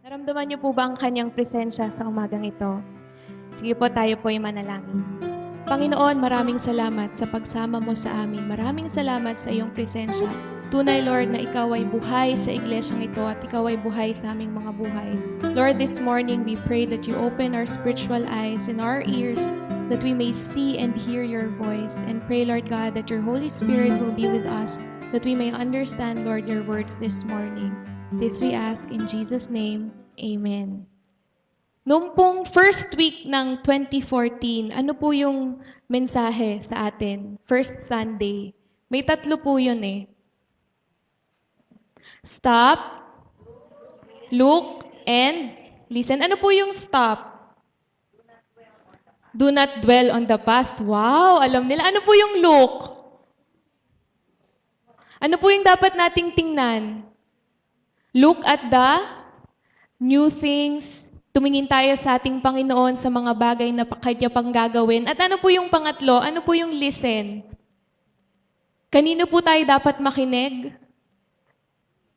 Naramdaman niyo po ba ang kanyang presensya sa umagang ito? Sige po, tayo po ay manalangin. Panginoon, maraming salamat sa pagsama mo sa amin. Maraming salamat sa iyong presensya. Tunay, Lord, na ikaw ay buhay sa iglesyang ito at ikaw ay buhay sa aming mga buhay. Lord, this morning we pray that you open our spiritual eyes and our ears that we may see and hear your voice. And pray, Lord God, that your Holy Spirit will be with us, that we may understand, Lord, your words this morning. This we ask in Jesus' name. Amen. Noong pong first week ng 2014, ano po yung mensahe sa atin? First Sunday. May tatlo po yun eh. Stop, look, and listen. Ano po yung stop? Do not dwell on the past. Wow, alam nila. Ano po yung look? Ano po yung dapat nating tingnan? Look at the new things. Tumingin tayo sa ating Panginoon sa mga bagay na kanya pang gagawin. At ano po yung pangatlo? Ano po yung listen? Kanino po tayo dapat makinig?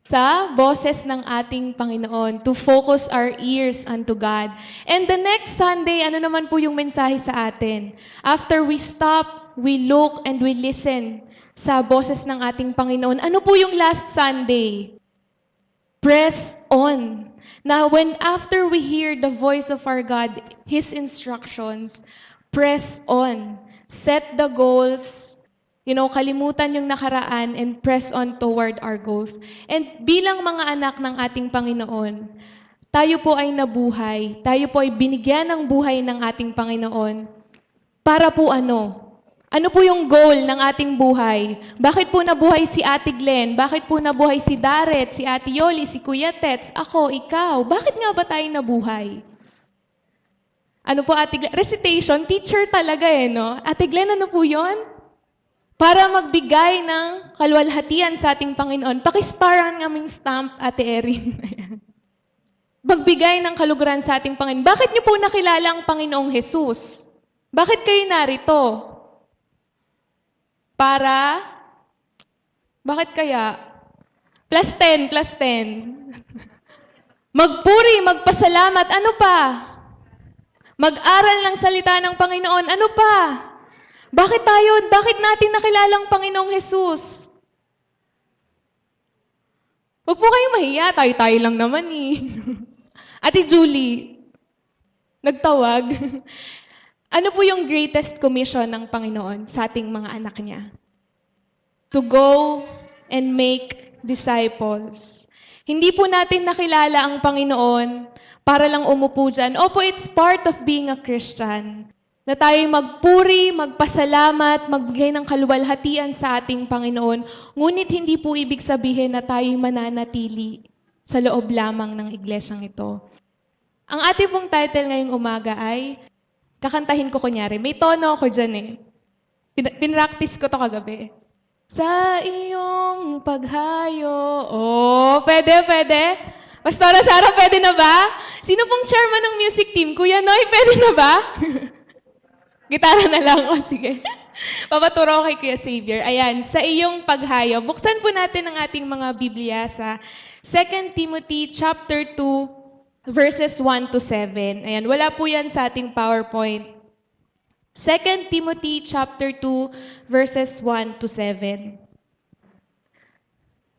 Sa boses ng ating Panginoon, to focus our ears unto God. And the next Sunday, ano naman po yung mensahe sa atin? After we stop, we look, and we listen sa boses ng ating Panginoon. Ano po yung last Sunday? Press on. Now, when after we hear the voice of our God, His instructions, press on. Set the goals. Kalimutan yung nakaraan and press on toward our goals. And bilang mga anak ng ating Panginoon, tayo po ay nabuhay. Tayo po ay binigyan ng buhay ng ating Panginoon. Para po ano? Ano po yung goal ng ating buhay? Bakit po nabuhay si Ate Glenn? Bakit po nabuhay si Daret, si Ate Yoli, si Kuya Tets, ako, ikaw? Bakit nga ba tayo nabuhay? Ano po, Ate Glenn? Recitation, teacher talaga no? Ate Glenn, ano po yon? Para magbigay ng kaluwalhatian sa ating Panginoon. Pakistaran ng aming stamp, Ate Erin. Magbigay ng kaluguran sa ating Panginoon. Bakit niyo po nakilala ang Panginoong Jesus? Bakit kayo narito? Bakit kaya? Plus 10. Magpuri, magpasalamat, ano pa? Mag-aral ng salita ng Panginoon, ano pa? Bakit natin nakilala ang Panginoong Jesus? Huwag po kayong mahiya, tayo lang naman Ate Julie, nagtawag. Ano po yung greatest commission ng Panginoon sa ating mga anak niya? To go and make disciples. Hindi po natin nakilala ang Panginoon para lang umupo dyan. Opo, it's part of being a Christian. Na tayo magpuri, magpasalamat, magbigay ng kaluwalhatian sa ating Panginoon. Ngunit hindi po ibig sabihin na tayo mananatili sa loob lamang ng iglesyang ito. Ang ating pong title ngayong umaga ay kakantahin ko kunyari. May tono ako dyan Pinractice ko to kagabi. Sa iyong paghayo. Oh, pwede. Pastora Sara, pwede na ba? Sino pong chairman ng music team? Kuya Noy, pwede na ba? Gitara na lang. O, sige. Papaturo ko kay Kuya Xavier. Ayan, sa iyong paghayo. Buksan po natin ang ating mga Biblia sa 2 Timothy chapter 2, verses 1 to 7. Ayan, wala po yan sa ating PowerPoint. 2 Timothy chapter 2, verses 1 to 7.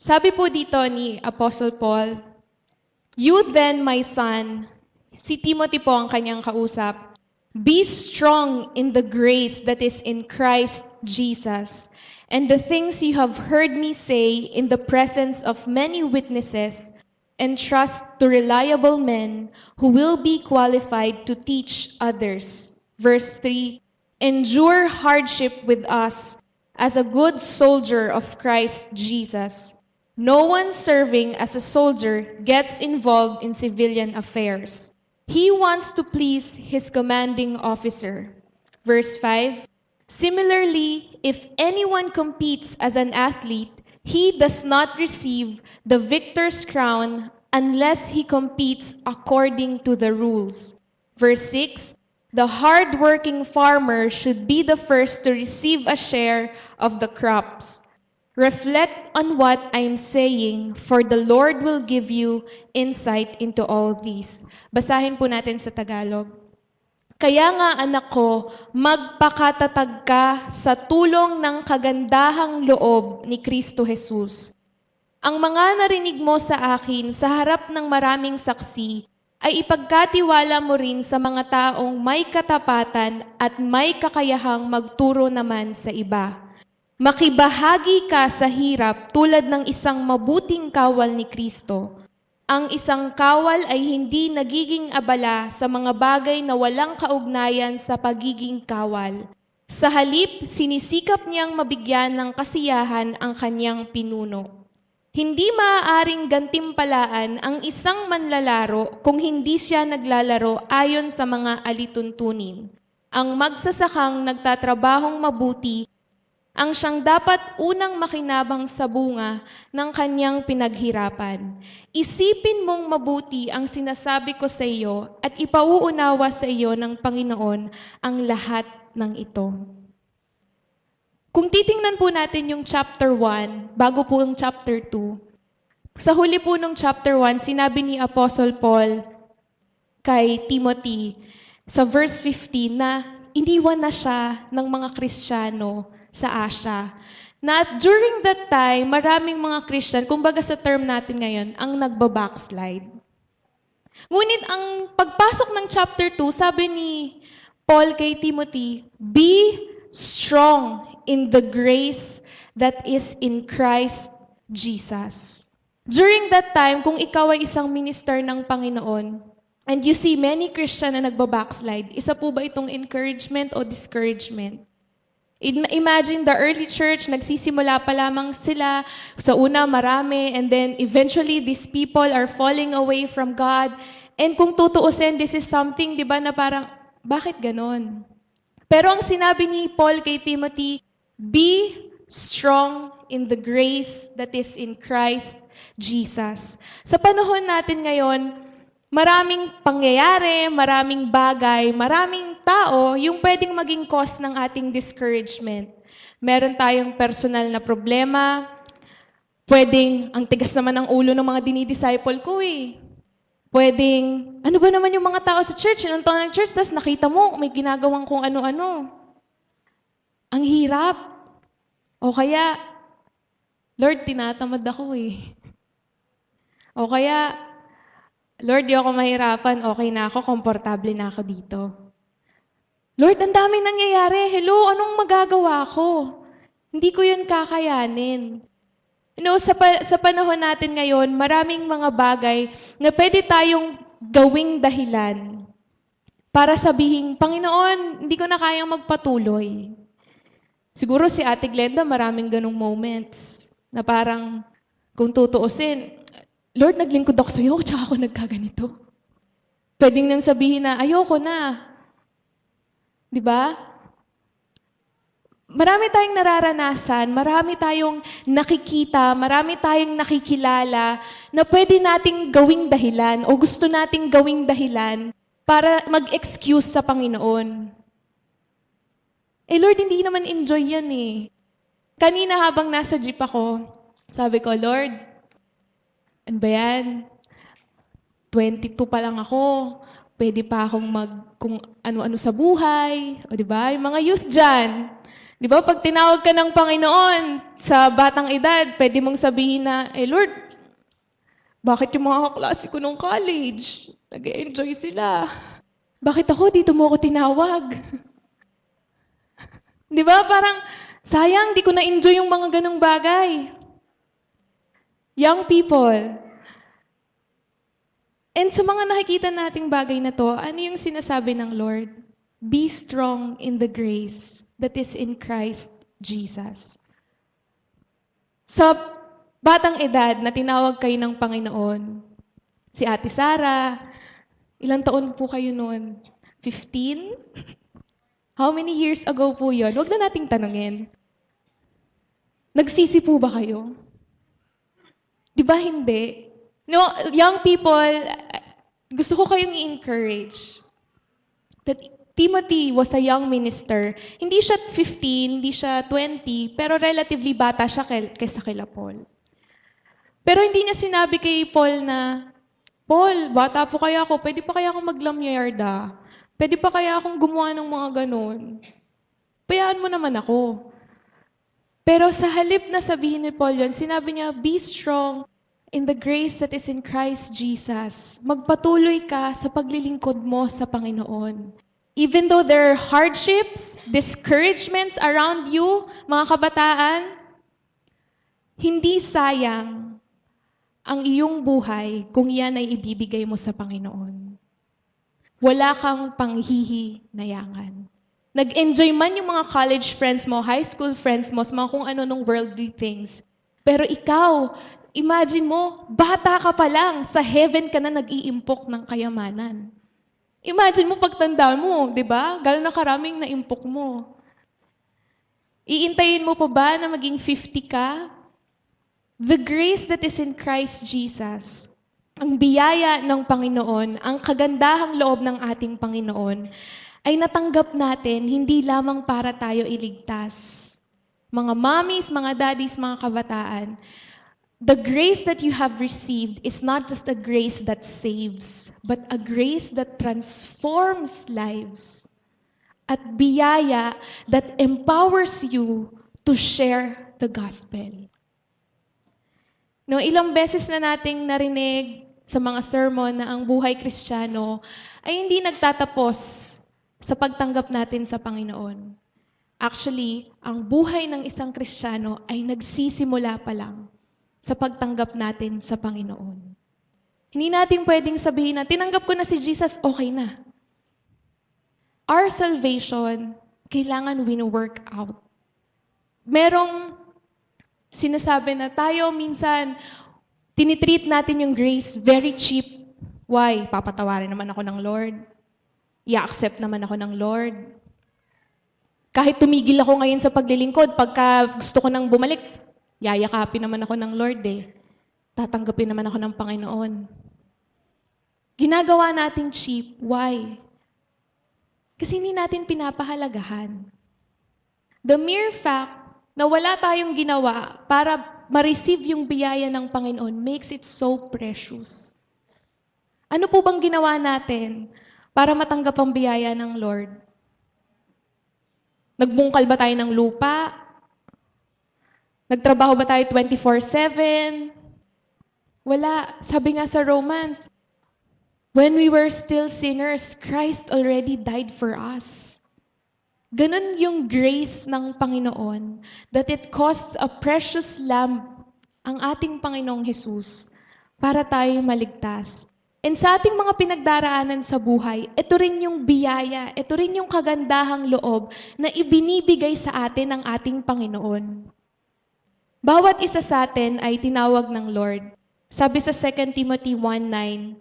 Sabi po dito ni Apostle Paul, "You then, my son," si Timothy po ang kanyang kausap, "be strong in the grace that is in Christ Jesus, and the things you have heard me say in the presence of many witnesses, entrust to reliable men who will be qualified to teach others." Verse 3, "Endure hardship with us as a good soldier of Christ Jesus. No one serving as a soldier gets involved in civilian affairs. He wants to please his commanding officer." Verse 5, "Similarly, if anyone competes as an athlete, he does not receive the victor's crown unless he competes according to the rules." Verse 6, "The hard-working farmer should be the first to receive a share of the crops. Reflect on what I'm saying, for the Lord will give you insight into all these. Basahin po natin sa Tagalog. Kaya nga anak ko, magpakatatag ka sa tulong ng kagandahang loob ni Kristo Jesus. Ang mga narinig mo sa akin sa harap ng maraming saksi ay ipagkatiwala mo rin sa mga taong may katapatan at may kakayahang magturo naman sa iba. Makibahagi ka sa hirap tulad ng isang mabuting kawal ni Kristo. Ang isang kawal ay hindi nagiging abala sa mga bagay na walang kaugnayan sa pagiging kawal. Sa halip, sinisikap niyang mabigyan ng kasiyahan ang kanyang pinuno. Hindi maaaring gantimpalaan ang isang manlalaro kung hindi siya naglalaro ayon sa mga alituntunin. Ang magsasakang nagtatrabahong mabuti ang siyang dapat unang makinabang sa bunga ng kanyang pinaghirapan. Isipin mong mabuti ang sinasabi ko sa iyo at ipauunawa sa iyo ng Panginoon ang lahat ng ito. Kung titingnan po natin yung chapter 1, bago po ang chapter 2, sa huli po ng chapter 1, sinabi ni Apostle Paul kay Timothy sa verse 15 na iniwan na siya ng mga Kristiyano sa Asia. Na during that time, maraming mga Christian, kumbaga sa term natin ngayon, ang nagbabackslide. Ngunit ang pagpasok ng chapter 2, sabi ni Paul kay Timothy, be strong in the grace that is in Christ Jesus. During that time, kung ikaw ay isang minister ng Panginoon, and you see many Christian na nagbabackslide, isa po ba itong encouragement o discouragement? Imagine the early church, nagsisimula pa lamang sila, sa una marami, and then eventually these people are falling away from God. And kung tutuusin, this is something, di ba, na parang, bakit ganon? Pero ang sinabi ni Paul kay Timothy, be strong in the grace that is in Christ Jesus. Sa panahon natin ngayon, maraming pangyayari, maraming bagay, maraming tao yung pwedeng maging cause ng ating discouragement. Meron tayong personal na problema, pwedeng, ang tigas naman ng ulo ng mga dinidisciple ko eh. Pwedeng, ano ba naman yung mga tao sa church, ilang taon ng church, tapos nakita mo, may ginagawang kung ano-ano. Ang hirap. O kaya, Lord, tinatamad ako eh. O kaya, Lord, di ako mahirapan, okay na ako, komportable na ako dito. Lord, ang daming nangyayari. Hello, anong magagawa ko? Hindi ko yun kakayanin. You know, sa panahon natin ngayon, maraming mga bagay na pwede tayong gawing dahilan para sabihin, Panginoon, hindi ko na kayang magpatuloy. Siguro si Ate Glenda, maraming ganong moments na parang, kung tutuusin, Lord, naglingkod ako sa iyo, tsaka ako nagkaganito. Pwedeng nang sabihin na, ayoko na. Di ba? Marami tayong nararanasan, marami tayong nakikita, marami tayong nakikilala na pwede nating gawing dahilan o gusto nating gawing dahilan para mag-excuse sa Panginoon. Eh Lord, hindi naman enjoy yan eh. Kanina habang nasa jeep ako, sabi ko, Lord, ano ba yan? 22 pa lang ako. Pwede pa akong kung ano-ano sa buhay. O di ba? Yung mga youth dyan. Di ba? Pag tinawag ka ng Panginoon sa batang edad, pwede mong sabihin na, Lord, bakit yung mga kaklase ko nung college? Nag-enjoy sila. Bakit ako? Dito mo ako tinawag. Di ba? Parang, sayang, di ko na-enjoy yung mga ganong bagay. Young people, and sa mga nakikita nating bagay na to, ano yung sinasabi ng Lord? Be strong in the grace that is in Christ Jesus. Sa batang edad na tinawag kayo ng Panginoon, si Ate Sara, ilang taon po kayo noon? 15? How many years ago po yun? Huwag na nating tanungin. Nagsisi po ba kayo? Di ba hindi? No, young people, gusto ko kayong i-encourage that Timothy was a young minister. Hindi siya 15, hindi siya 20, pero relatively bata siya kaysa kila Paul. Pero hindi niya sinabi kay Paul na, Paul, bata po kaya ako, pwede pa kaya akong maglamyarda? Pwede pa kaya akong gumawa ng mga ganon? Payaan mo naman ako. Pero sa halip na sabihin ni Paul yun, sinabi niya, be strong in the grace that is in Christ Jesus. Magpatuloy ka sa paglilingkod mo sa Panginoon. Even though there are hardships, discouragements around you, mga kabataan, hindi sayang ang iyong buhay kung yan ay ibibigay mo sa Panginoon. Wala kang panghihinayangan. Nag-enjoy man yung mga college friends mo, high school friends mo, sa mga kung ano nung worldly things. Pero ikaw, imagine mo, bata ka pa lang, sa heaven ka na nag-iimpok ng kayamanan. Imagine mo pagtanda mo, di ba? Gano'n na karaming naimpok mo. Iintayin mo pa ba na maging 50 ka? The grace that is in Christ Jesus, ang biyaya ng Panginoon, ang kagandahang loob ng ating Panginoon, ay natanggap natin hindi lamang para tayo iligtas. Mga mommies, mga daddies, mga kabataan, the grace that you have received is not just a grace that saves, but a grace that transforms lives. At biyaya that empowers you to share the gospel. No, ilang beses na nating narinig sa mga sermon na ang buhay Kristiyano ay hindi nagtatapos sa pagtanggap natin sa Panginoon. Actually, ang buhay ng isang Kristiyano ay nagsisimula pa lang sa pagtanggap natin sa Panginoon. Hindi natin pwedeng sabihin na, tinanggap ko na si Jesus, okay na. Our salvation, kailangan wino-work out. Merong sinasabi na tayo minsan, tinitreat natin yung grace very cheap. Why? Papatawarin naman ako ng Lord. I-accept naman ako ng Lord. Kahit tumigil ako ngayon sa paglilingkod, pagka gusto ko nang bumalik, yayakapin naman ako ng Lord eh. Tatanggapin naman ako ng Panginoon. Ginagawa nating cheap. Why? Kasi hindi natin pinapahalagahan. The mere fact na wala tayong ginawa para ma-receive yung biyaya ng Panginoon makes it so precious. Ano po bang ginawa natin para matanggap ang biyaya ng Lord? Nagbungkal ba tayo ng lupa? Nagtrabaho ba tayo 24/7? Wala. Sabi nga sa Romans, when we were still sinners, Christ already died for us. Ganun yung grace ng Panginoon, that it costs a precious lamb ang ating Panginoong Jesus para tayo maligtas. And sa ating mga pinagdaraanan sa buhay, ito rin yung biyaya, ito rin yung kagandahang loob na ibinibigay sa atin ng ating Panginoon. Bawat isa sa atin ay tinawag ng Lord. Sabi sa 2 Timothy 1:9,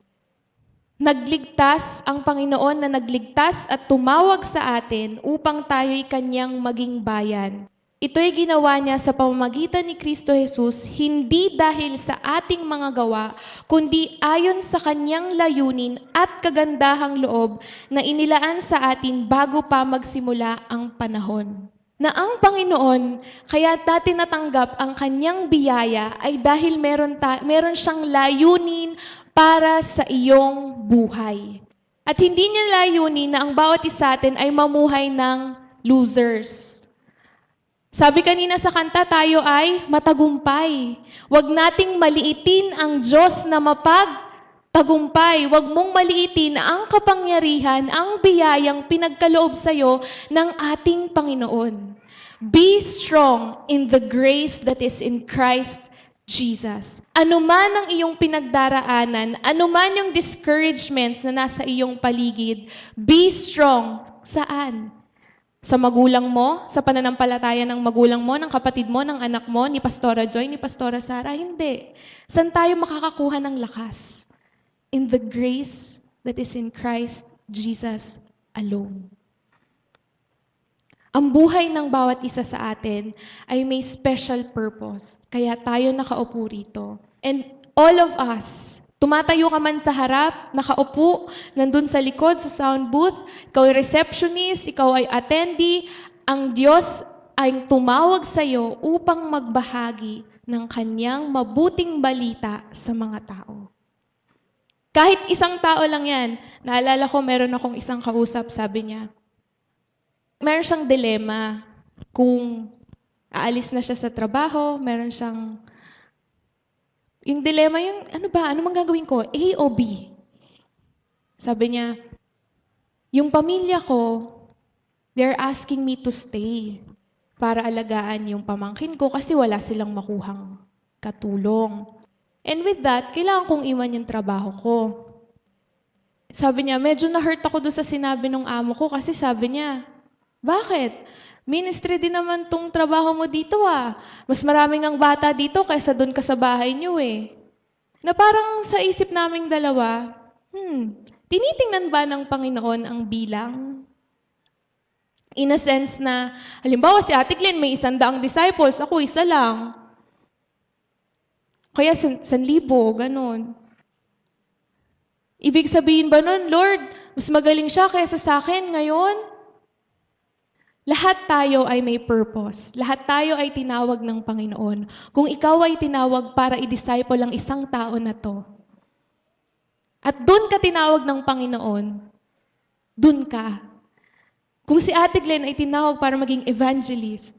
nagligtas ang Panginoon na nagligtas at tumawag sa atin upang tayo'y kanyang maging bayan. Ito'y ginawa niya sa pamamagitan ni Kristo Jesus, hindi dahil sa ating mga gawa, kundi ayon sa kanyang layunin at kagandahang loob na inilaan sa atin bago pa magsimula ang panahon. Na ang Panginoon, kaya natin natanggap ang kanyang biyaya ay dahil meron siyang layunin para sa iyong buhay. At hindi niya layunin na ang bawat isa atin ay mamuhay ng losers. Sabi kanina sa kanta, tayo ay matagumpay. Huwag nating maliitin ang Diyos na mapagtagumpay. Huwag mong maliitin ang kapangyarihan, ang biyayang pinagkaloob sa'yo ng ating Panginoon. Be strong in the grace that is in Christ Jesus. Ano man ang iyong pinagdaraanan, ano man yung discouragements na nasa iyong paligid, be strong. Saan? Sa magulang mo, sa pananampalataya ng magulang mo, ng kapatid mo, ng anak mo, ni Pastora Joy, ni Pastora Sara? Hindi. Saan tayo makakakuha ng lakas? In the grace that is in Christ Jesus alone. Ang buhay ng bawat isa sa atin ay may special purpose. Kaya tayo nakaupo rito. And all of us, Tumatayo ka man sa harap, nakaupo, nandun sa likod, sa sound booth, ikaw ay receptionist, ikaw ay attendee, ang Diyos ay tumawag sa iyo upang magbahagi ng kanyang mabuting balita sa mga tao. Kahit isang tao lang yan. Naalala ko, meron akong isang kausap, sabi niya, meron siyang dilema kung aalis na siya sa trabaho, meron siyang yung dilema yung, ano mang gagawin ko? A o B? Sabi niya, yung pamilya ko, they're asking me to stay para alagaan yung pamangkin ko kasi wala silang makuhang katulong. And with that, kailangan kong iwan yung trabaho ko. Sabi niya, medyo na-hurt ako doon sa sinabi ng amo ko kasi sabi niya, bakit? Ministry din naman tong trabaho mo dito ah. Mas maraming ang bata dito kaysa doon ka sa bahay niyo eh. Na parang sa isip naming dalawa, tinitingnan ba ng Panginoon ang bilang? In a sense na, halimbawa si Ate Glenn may 100 disciples, ako isa lang. Kaya 1,000, ganun. Ibig sabihin ba nun, Lord, mas magaling siya kaysa sa akin ngayon? Lahat tayo ay may purpose. Lahat tayo ay tinawag ng Panginoon. Kung ikaw ay tinawag para i-disciple ang isang tao na to, at doon ka tinawag ng Panginoon, doon ka. Kung si Ate Glenn ay tinawag para maging evangelist,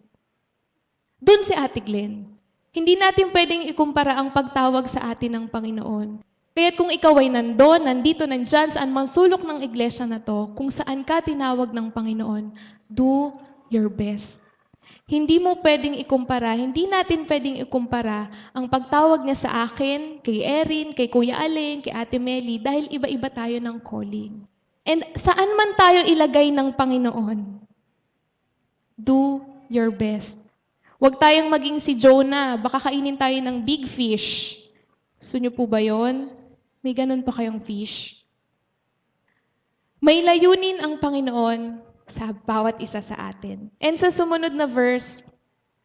doon si Ate Glenn. Hindi natin pwedeng ikumpara ang pagtawag sa atin ng Panginoon. Kaya't kung ikaw ay nandito, nandyan, saan mang sulok ng iglesia na to, kung saan ka tinawag ng Panginoon, do your best. Hindi mo pwedeng ikumpara, hindi natin pwedeng ikumpara ang pagtawag niya sa akin, kay Erin, kay Kuya Allen, kay Ate Meli, dahil iba-iba tayo ng calling. And saan man tayo ilagay ng Panginoon, do your best. Huwag tayong maging si Jonah, baka kainin tayo ng big fish. Gusto niyo po ba yun? May ganun pa kayong fish? May layunin ang Panginoon sa bawat isa sa atin. And sa sumunod na verse,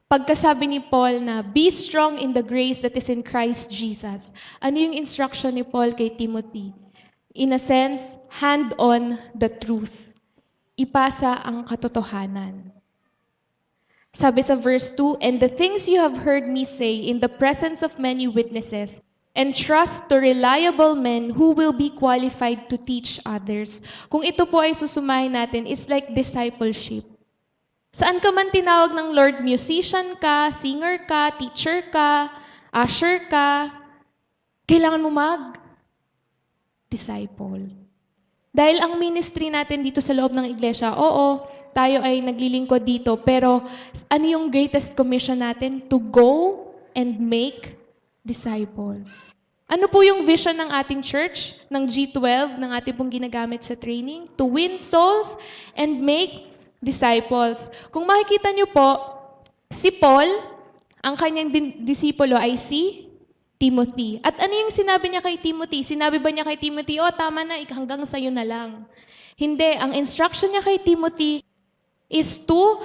pagkasabi ni Paul na, be strong in the grace that is in Christ Jesus. Ano yung instruction ni Paul kay Timothy? In a sense, hand on the truth. Ipasa ang katotohanan. Sabi sa verse 2, and the things you have heard me say in the presence of many witnesses, and trust to reliable men who will be qualified to teach others. Kung ito po ay susumahin natin, it's like discipleship. Saan ka man tinawag ng Lord, musician ka, singer ka, teacher ka, usher ka, kailangan mo mag-disciple. Dahil ang ministry natin dito sa loob ng iglesia, oo, tayo ay naglilingkod dito, pero ano yung greatest commission natin? To go and make disciples. Ano po yung vision ng ating church, ng G12, ng ating pong ginagamit sa training? To win souls and make disciples. Kung makikita niyo po, si Paul, ang kanyang disipulo ay si Timothy. At ano yung sinabi niya kay Timothy? Sinabi ba niya kay Timothy, tama na, hanggang sa'yo na lang. Hindi. Ang instruction niya kay Timothy is to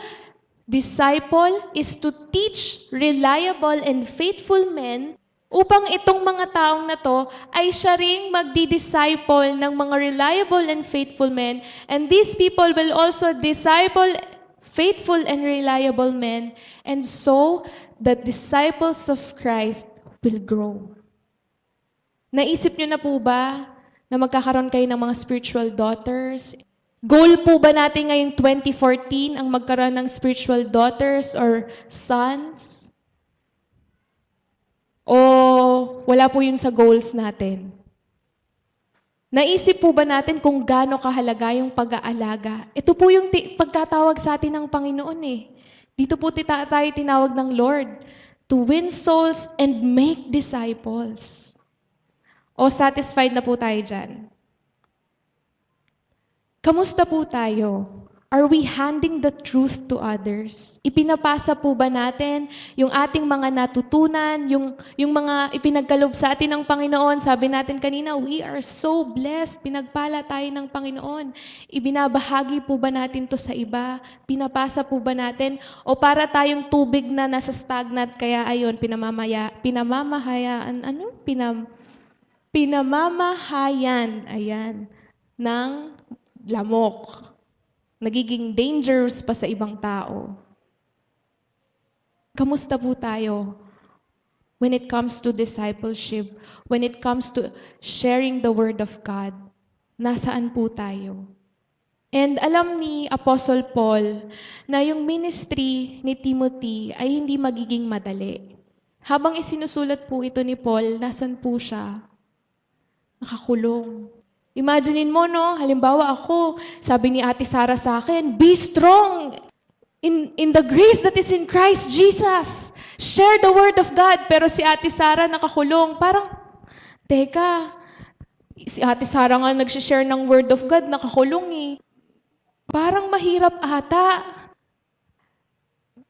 disciple, is to teach reliable and faithful men upang itong mga taong na to ay siya ring magdi-disciple ng mga reliable and faithful men. And these people will also disciple faithful and reliable men. And so, the disciples of Christ will grow. Naisip niyo na po ba na magkakaroon kayo ng mga spiritual daughters? Goal po ba natin ngayong 2014 ang magkaroon ng spiritual daughters or sons? O wala po yun sa goals natin? Naisip po ba natin kung gaano kahalaga yung pag-aalaga? Ito po yung pagkatawag sa atin ng Panginoon eh. Dito po tayo tinawag ng Lord to win souls and make disciples. O satisfied na po tayo dyan? Kamusta po tayo? Are we handing the truth to others? Ipinapasa po ba natin yung ating mga natutunan, yung mga ipinagkaloob sa atin ng Panginoon? Sabi natin kanina, we are so blessed. Pinagpala tayo ng Panginoon. Ibinabahagi po ba natin to sa iba? Pinapasa po ba natin? O para tayong tubig na nasa stagnant, kaya ayun, pinamamahayan, ayan, ng lamok. Nagiging dangerous pa sa ibang tao. Kamusta po tayo when it comes to discipleship, when it comes to sharing the Word of God? Nasaan po tayo? And alam ni Apostle Paul na yung ministry ni Timothy ay hindi magiging madali. Habang isinusulat po ito ni Paul, nasan po siya? Nakakulong. Imaginein mo, no? Halimbawa ako, sabi ni Ate Sara sa akin, be strong in the grace that is in Christ Jesus. Share the Word of God. Pero si Ate Sara nakakulong. Parang, teka, si Ate Sara nga nag-share ng Word of God, nakakulong eh. Parang mahirap ata.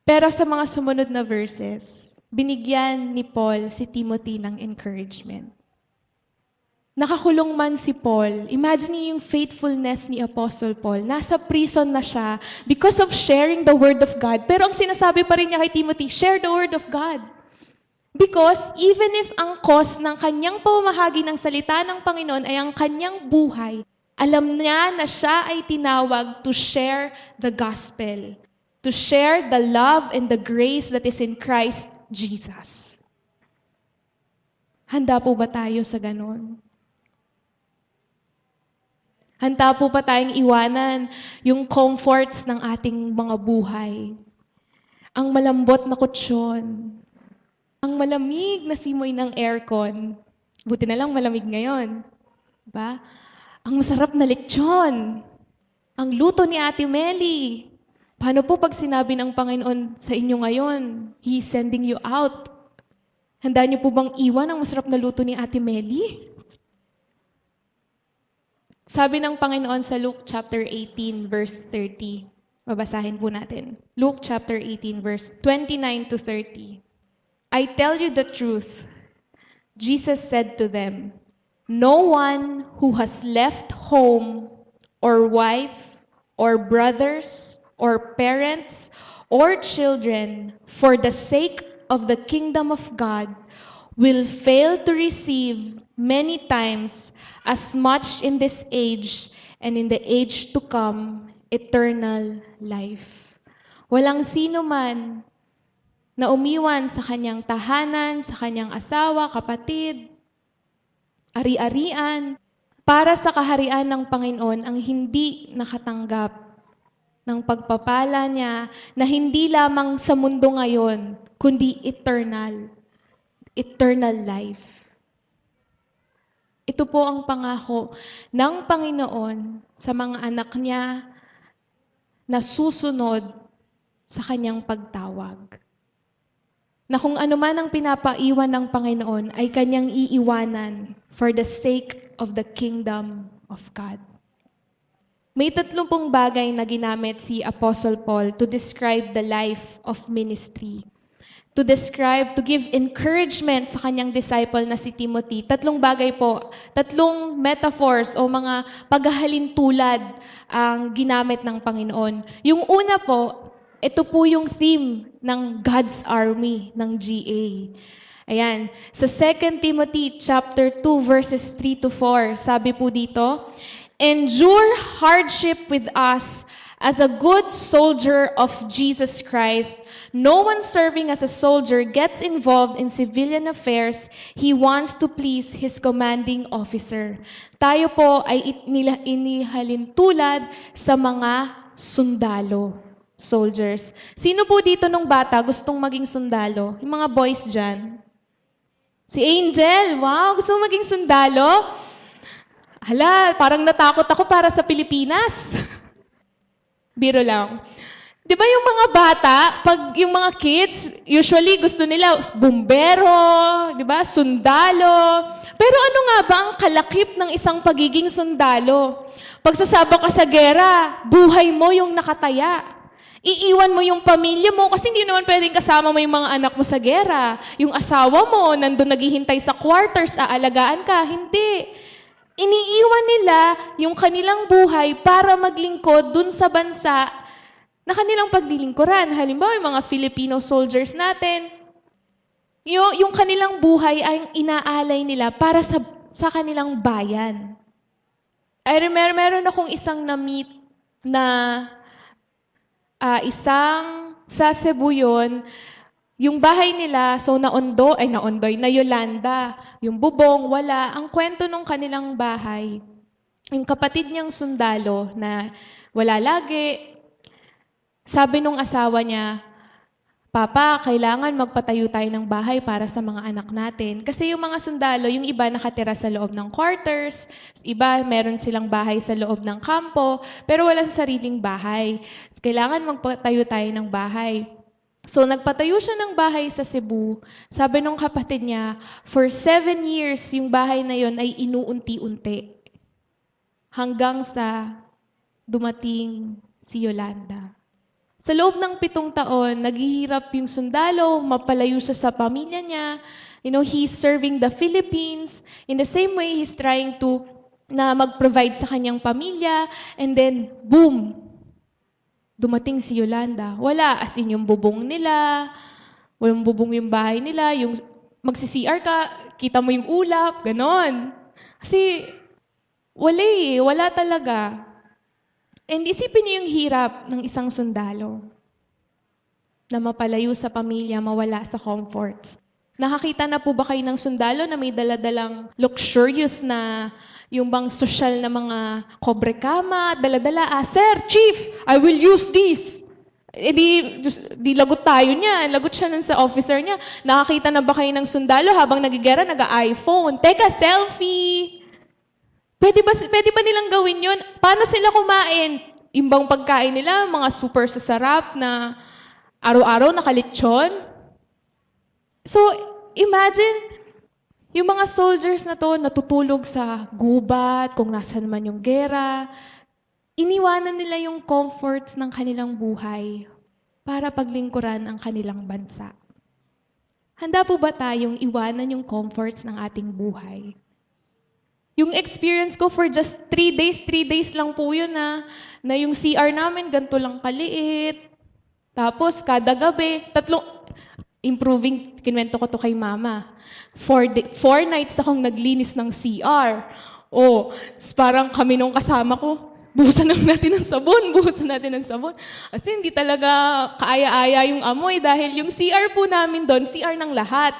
Pero sa mga sumunod na verses, binigyan ni Paul si Timothy ng encouragement. Nakakulong man si Paul, imagine niyo yung faithfulness ni Apostle Paul. Nasa prison na siya because of sharing the Word of God. Pero ang sinasabi pa rin niya kay Timothy, share the Word of God. Because even if ang cause ng kanyang pamamahagi ng salita ng Panginoon ay ang kanyang buhay, alam niya na siya ay tinawag to share the gospel, to share the love and the grace that is in Christ Jesus. Handa po ba tayo sa ganon? Handa po pa tayong iwanan yung comforts ng ating mga buhay. Ang malambot na kutsyon. Ang malamig na simoy ng aircon. Buti na lang malamig ngayon. Diba? Ang masarap na lechon. Ang luto ni Ate Meli. Paano po pag sinabi ng Panginoon sa inyo ngayon, He's sending you out? Handa niyo po bang iwan ang masarap na luto ni Ate Meli? Sabi ng Panginoon sa Luke chapter 18, verse 30. Babasahin po natin. Luke chapter 18, verse 29 to 30. I tell you the truth. Jesus said to them, no one who has left home or wife or brothers or parents or children for the sake of the kingdom of God will fail to receive many times as much in this age and in the age to come, eternal life. Walang sino man na umiwan sa kanyang tahanan, sa kanyang asawa, kapatid, ari-arian, para sa kaharian ng Panginoon ang hindi nakatanggap ng pagpapala niya na hindi lamang sa mundo ngayon, kundi eternal life. Ito po ang pangako ng Panginoon sa mga anak niya na susunod sa kanyang pagtawag. Na kung ano man ang pinapaiwan ng Panginoon ay kanyang iiwanan for the sake of the kingdom of God. May 30 bagay na ginamit si Apostle Paul to describe the life of ministry. To give encouragement sa kanyang disciple na si Timothy. 3 bagay po, 3 metaphors o mga paghahalintulad ang ginamit ng Panginoon. Yung una po, ito po yung theme ng God's Army, ng GA. Ayan, sa 2 Timothy chapter 2 verses 3 to 4, sabi po dito, endure hardship with us as a good soldier of Jesus Christ. No one serving as a soldier gets involved in civilian affairs. He wants to please his commanding officer. Tayo po ay inihalintulad sa mga sundalo, soldiers. Sino po dito nung bata gustong maging sundalo? Yung mga boys dyan. Si Angel, wow, gusto mo maging sundalo? Hala, parang natakot ako para sa Pilipinas. Biro lang. Di ba yung mga bata, pag yung mga kids, usually gusto nila bumbero, di ba, sundalo. Pero ano nga ba ang kalakip ng isang pagiging sundalo? Pag sasabak ka sa gera, buhay mo yung nakataya. Iiwan mo yung pamilya mo kasi hindi naman pwedeng kasama mo yung mga anak mo sa gera. Yung asawa mo, nandun naghihintay sa quarters, aalagaan ka. Hindi. Iniiwan nila yung kanilang buhay para maglingkod dun sa bansa na kanilang paglilingkuran. Halimbawa, yung mga Filipino soldiers natin, yung kanilang buhay ay inaalay nila para sa kanilang bayan. Meron akong isang na-meet na isang sa Cebu yun, yung bahay nila, so naondoy, na Yolanda. Yung bubong, wala. Ang kwento nung kanilang bahay, yung kapatid niyang sundalo na wala lagi, sabi nung asawa niya, Papa, kailangan magpatayo tayo ng bahay para sa mga anak natin. Kasi yung mga sundalo, yung iba nakatira sa loob ng quarters, iba meron silang bahay sa loob ng kampo, pero walang sariling bahay. Kailangan magpatayo tayo ng bahay. So nagpatayo siya ng bahay sa Cebu. Sabi nung kapatid niya, for 7 years, yung bahay na yon ay inuunti-unti. Hanggang sa dumating si Yolanda. Sa loob ng 7 taon, naghihirap yung sundalo, mapalayo siya sa pamilya niya. He's serving the Philippines. In the same way, he's trying to na mag-provide sa kanyang pamilya. And then, boom! Dumating si Yolanda. Wala, as in yung bubong nila, walang bubong yung bahay nila, yung magsi-CR ka, kita mo yung ulap, ganon. Kasi, wala talaga. And isipin niyo yung hirap ng isang sundalo na mapalayo sa pamilya, mawala sa comforts. Nakakita na po ba kayo ng sundalo na may daladalang luxurious na yung bang social na mga kobre kama, daladala, Sir, Chief, I will use this. Di lagot tayo niya. Lagot siya nun sa officer niya. Nakakita na ba kayo ng sundalo habang nagigera, nag-iPhone? Teka, selfie! Pwede ba nilang gawin yun? Paano sila kumain? Imbang pagkain nila, mga super sasarap na araw-araw nakalitsyon. So, imagine, yung mga soldiers na to natutulog sa gubat, kung nasan man yung gera, iniwanan nila yung comforts ng kanilang buhay para paglingkuran ang kanilang bansa. Handa po ba tayong iwanan yung comforts ng ating buhay? Yung experience ko for just 3 days lang po yun na yung CR namin ganito lang kaliit. Tapos kada gabi, improving, kinwento ko to kay mama. 4 nights akong naglinis ng CR. Parang kami nung kasama ko, buhusan natin ng sabon. Kasi hindi talaga kaaya-aya yung amoy dahil yung CR po namin doon, CR ng lahat.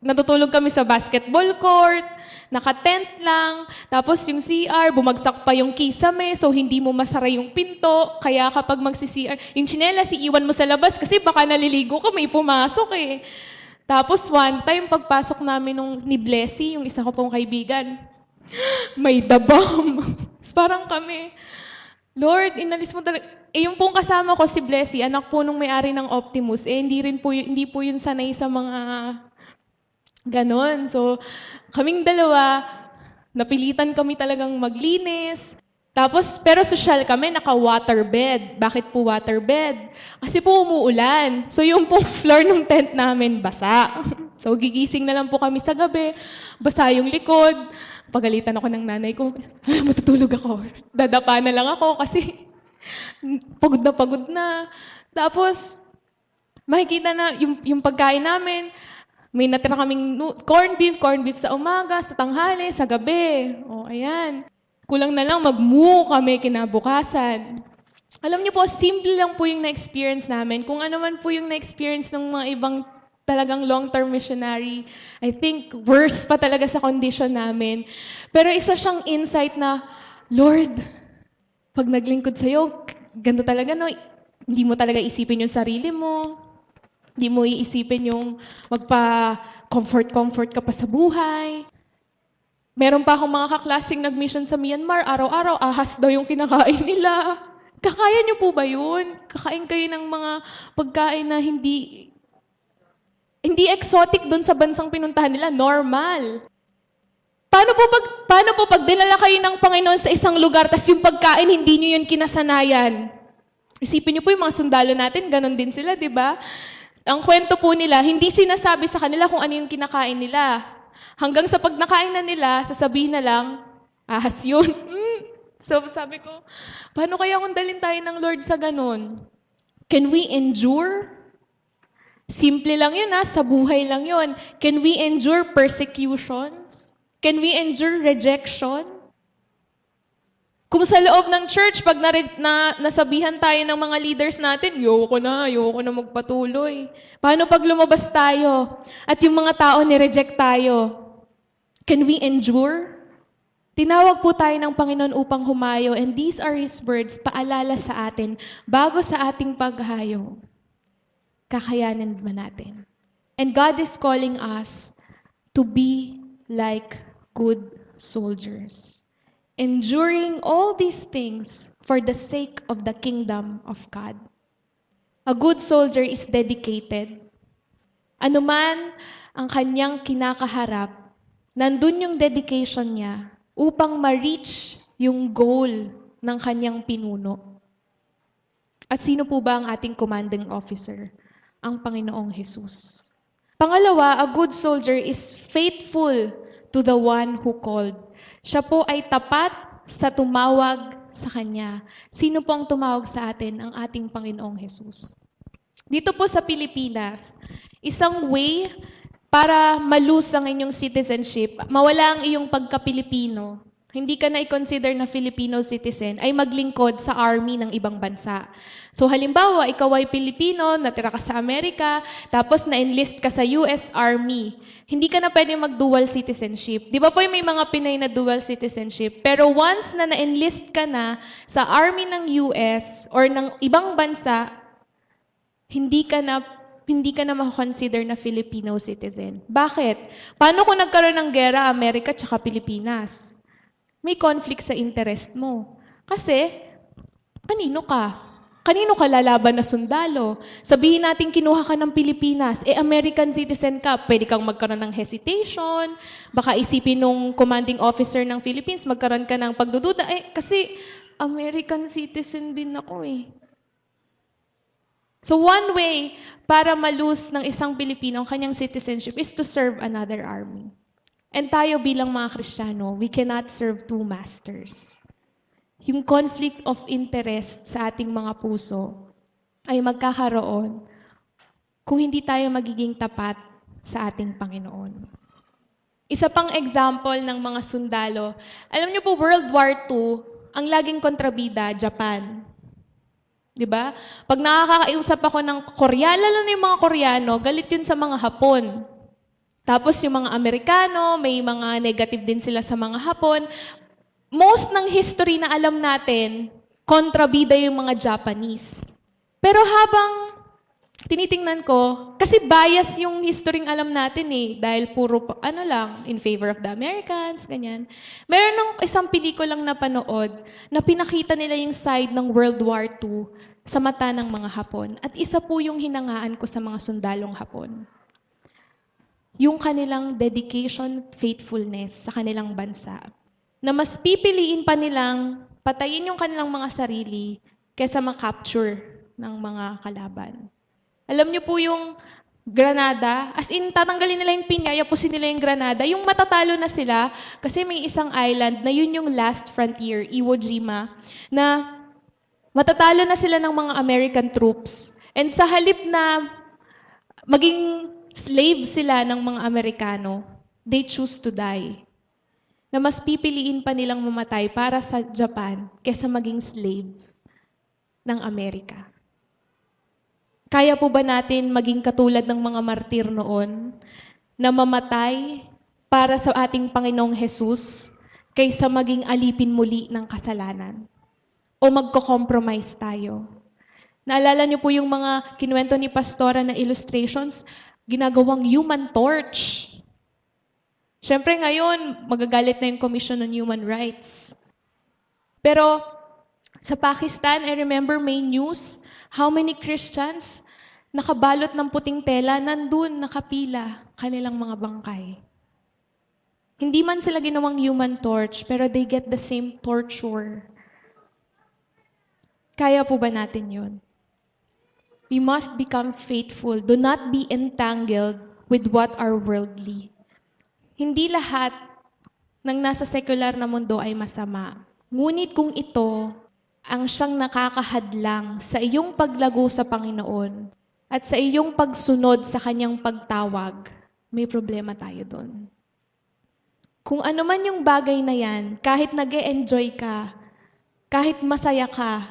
Natutulog kami sa basketball court, naka-tent lang, tapos yung CR, bumagsak pa yung kisame, so hindi mo masara yung pinto, kaya kapag magsi-CR, yung tsinelas, iiwan mo sa labas kasi baka naliligo ka, may pumasok eh. Tapos one time, pagpasok namin ni Blessy, yung isa ko pong kaibigan, may the bomb. Parang kami, Lord, inalis mo talaga. Yung pong kasama ko, si Blessy, anak po nung may-ari ng Optimus, hindi po yun sanay sa mga ganon. So, kaming dalawa, napilitan kami talagang maglinis. Tapos, pero social kami, naka-waterbed. Bakit po waterbed? Kasi po umuulan. So, yung pong floor ng tent namin, basa. So, gigising na lang po kami sa gabi. Basa yung likod. Pagalitan ako ng nanay ko, matutulog ako. Dadapa na lang ako kasi pagod na. Tapos, makikita na yung pagkain namin. May natira kaming corned beef sa umaga, sa tanghali, sa gabi. Ayan. Kulang na lang mag-moo kami kinabukasan. Alam niyo po, simple lang po yung na-experience namin. Kung ano man po yung na-experience ng mga ibang talagang long-term missionary, I think worse pa talaga sa condition namin. Pero isa siyang insight na, Lord, pag naglingkod sa'yo, ganito talaga, no? Hindi mo talaga isipin yung sarili mo. Hindi mo iisipin yung magpa-comfort ka pa sa buhay. Meron pa akong mga kaklaseng nag-mission sa Myanmar, araw-araw, ahas daw yung kinakain nila. Kakaya niyo po ba yun? Kakain kayo ng mga pagkain na hindi exotic doon sa bansang pinuntahan nila, normal. Paano po pag dinala kayo ng Panginoon sa isang lugar, tas yung pagkain, hindi niyo yun kinasanayan? Isipin niyo po yung mga sundalo natin, ganun din sila, di ba? Ang kwento po nila, hindi sinasabi sa kanila kung ano yung kinakain nila. Hanggang sa pag nakain na nila, sasabihin na lang, ahas yun. So sabi ko, paano kaya kung dalhin tayo ng Lord sa ganun? Can we endure? Simple lang yun sa buhay lang yun. Can we endure persecutions? Can we endure rejection? Kung sa loob ng church, pag nasabihan tayo ng mga leaders natin, ayoko na magpatuloy. Paano pag lumabas tayo at yung mga tao ni-reject tayo? Can we endure? Tinawag po tayo ng Panginoon upang humayo, and these are His words, paalala sa atin, bago sa ating paghayo, kakayanin ba natin? And God is calling us to be like good soldiers, enduring all these things for the sake of the kingdom of God. A good soldier is dedicated. Anuman ang kanyang kinakaharap, nandun yung dedication niya upang ma-reach yung goal ng kanyang pinuno. At sino po ba ang ating commanding officer? Ang Panginoong Jesus. Pangalawa, a good soldier is faithful to the one who called. Siya po ay tapat sa tumawag sa Kanya. Sino po ang tumawag sa atin? Ang ating Panginoong Jesus. Dito po sa Pilipinas, isang way para malus ang inyong citizenship, mawala ang iyong pagka-Pilipino, hindi ka na i-consider na Filipino citizen, ay maglingkod sa army ng ibang bansa. So halimbawa, ikaw ay Pilipino, natira ka sa Amerika, tapos na-enlist ka sa US Army. Hindi ka na pwede mag-dual citizenship. Di ba po may mga Pinay na dual citizenship? Pero once na na-enlist ka na sa army ng US or ng ibang bansa, hindi ka na makakonsider na Filipino citizen. Bakit? Paano kung nagkaroon ng gera Amerika tsaka Pilipinas? May conflict sa interest mo. Kasi, kanino ka? Kanino ka lalaban na sundalo? Sabihin natin kinuha ka ng Pilipinas, American citizen ka, pwede kang magkaroon ng hesitation, baka isipin nung commanding officer ng Philippines, magkaroon ka ng pagdududa, kasi American citizen din ako eh. So one way para malus ng isang Pilipino ang kanyang citizenship is to serve another army. And tayo bilang mga Kristiyano, we cannot serve two masters. Yung conflict of interest sa ating mga puso ay magkakaroon kung hindi tayo magiging tapat sa ating Panginoon. Isa pang example ng mga sundalo, alam niyo po, World War II, ang laging kontrabida, Japan. Diba? Pag nakakausap ako ng Koreano, lalo na yung mga Koreano, galit yun sa mga Hapon. Tapos yung mga Amerikano, may mga negative din sila sa mga Hapon. Most ng history na alam natin, kontrabida yung mga Japanese. Pero habang tinitingnan ko, kasi bias yung history ng alam natin eh, dahil puro, in favor of the Americans, ganyan. Meron ng isang pelikulang napanood na pinakita nila yung side ng World War II sa mata ng mga Hapon. At isa po yung hinangaan ko sa mga sundalong Hapon. Yung kanilang dedication, faithfulness sa kanilang bansa. Na mas pipiliin pa nilang patayin yung kanilang mga sarili kaysa ma-capture ng mga kalaban. Alam niyo po yung Granada, as in tatanggalin nila yung pinya, yapusin nila yung Granada, yung matatalo na sila kasi may isang island na yun yung last frontier, Iwo Jima, na matatalo na sila ng mga American troops. And sa halip na maging slave sila ng mga Amerikano, they choose to die. Na mas pipiliin pa nilang mamatay para sa Japan kaysa maging slave ng Amerika. Kaya po ba natin maging katulad ng mga martir noon na mamatay para sa ating Panginoong Jesus kaysa maging alipin muli ng kasalanan? O magko-compromise tayo? Naalala niyo po yung mga kinuwento ni Pastora na illustrations, ginagawang human torch. Siyempre ngayon, magagalit na yung Commission on Human Rights. Pero sa Pakistan, I remember may news, how many Christians nakabalot ng puting tela, nandun, nakapila, kanilang mga bangkay. Hindi man sila ginawang human torch, pero they get the same torture. Kaya po ba natin yun? We must become faithful. Do not be entangled with what are worldly. Hindi lahat ng nasa secular na mundo ay masama. Ngunit kung ito ang siyang nakakahadlang sa iyong paglago sa Panginoon at sa iyong pagsunod sa kanyang pagtawag, may problema tayo doon. Kung ano man yung bagay na yan, kahit nag-e-enjoy ka, kahit masaya ka,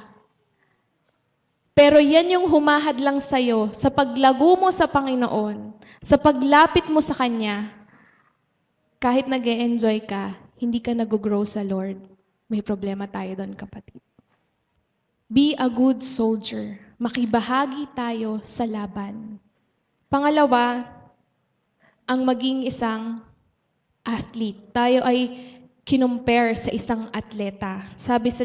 pero yan yung humahad lang sa'yo sa paglago mo sa Panginoon, sa paglapit mo sa Kanya, kahit nag-e-enjoy ka, hindi ka nag-grow sa Lord. May problema tayo doon, kapatid. Be a good soldier. Makibahagi tayo sa laban. Pangalawa, ang maging isang athlete. Tayo ay kinumpare sa isang atleta. Sabi sa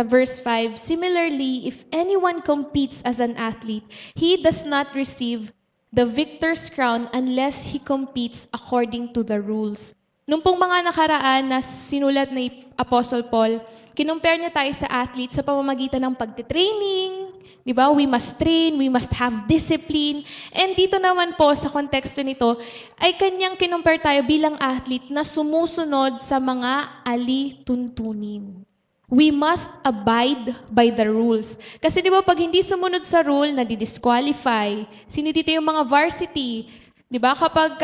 verse 5, similarly, if anyone competes as an athlete, he does not receive the victor's crown unless he competes according to the rules. Nung pong mga nakaraan na sinulat ni Apostle Paul, kinumpare niya tayo sa athlete sa pamamagitan ng pagtitraining, di ba? We must train, we must have discipline. And dito naman po, sa konteksto nito, ay kanyang kinumpare tayo bilang athlete na sumusunod sa mga alituntunin. We must abide by the rules. Kasi di ba, pag hindi sumunod sa rule, nadi-disqualify. Sino dito yung mga varsity? Di ba, kapag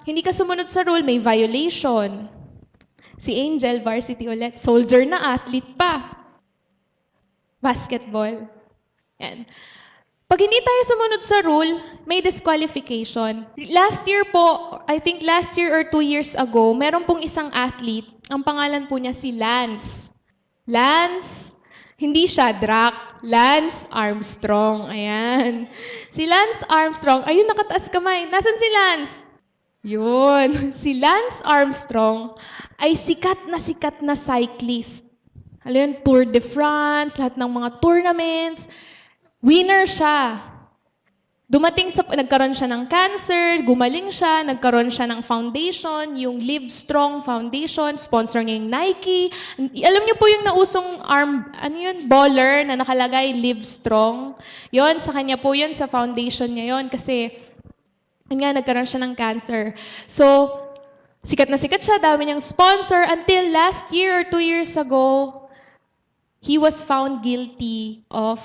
hindi ka sumunod sa rule, may violation. Si Angel, varsity ulit, soldier na athlete pa. Basketball. Yan. Pag hindi tayo sumunod sa rule, may disqualification. Last year po, I think last year or 2 years ago, meron pong isang athlete, ang pangalan po niya si Lance. Lance, hindi siya Drac, Lance Armstrong. Ayan. Si Lance Armstrong, ayun, nakataas kamay. Nasaan si Lance? Yun. Si Lance Armstrong ay sikat na cyclist. Alam yun, Tour de France, lahat ng mga tournaments. Winner siya. Nagkaroon siya ng cancer, gumaling siya, nagkaroon siya ng foundation, yung Live Strong Foundation, sponsor niya yung Nike. Alam niyo po yung nausong baller na nakalagay, Live Strong. Yon, sa kanya po yun, sa foundation niya yon, kasi nagkaroon siya ng cancer. So, sikat na sikat siya, dami niyang sponsor, until last year or 2 years ago, he was found guilty of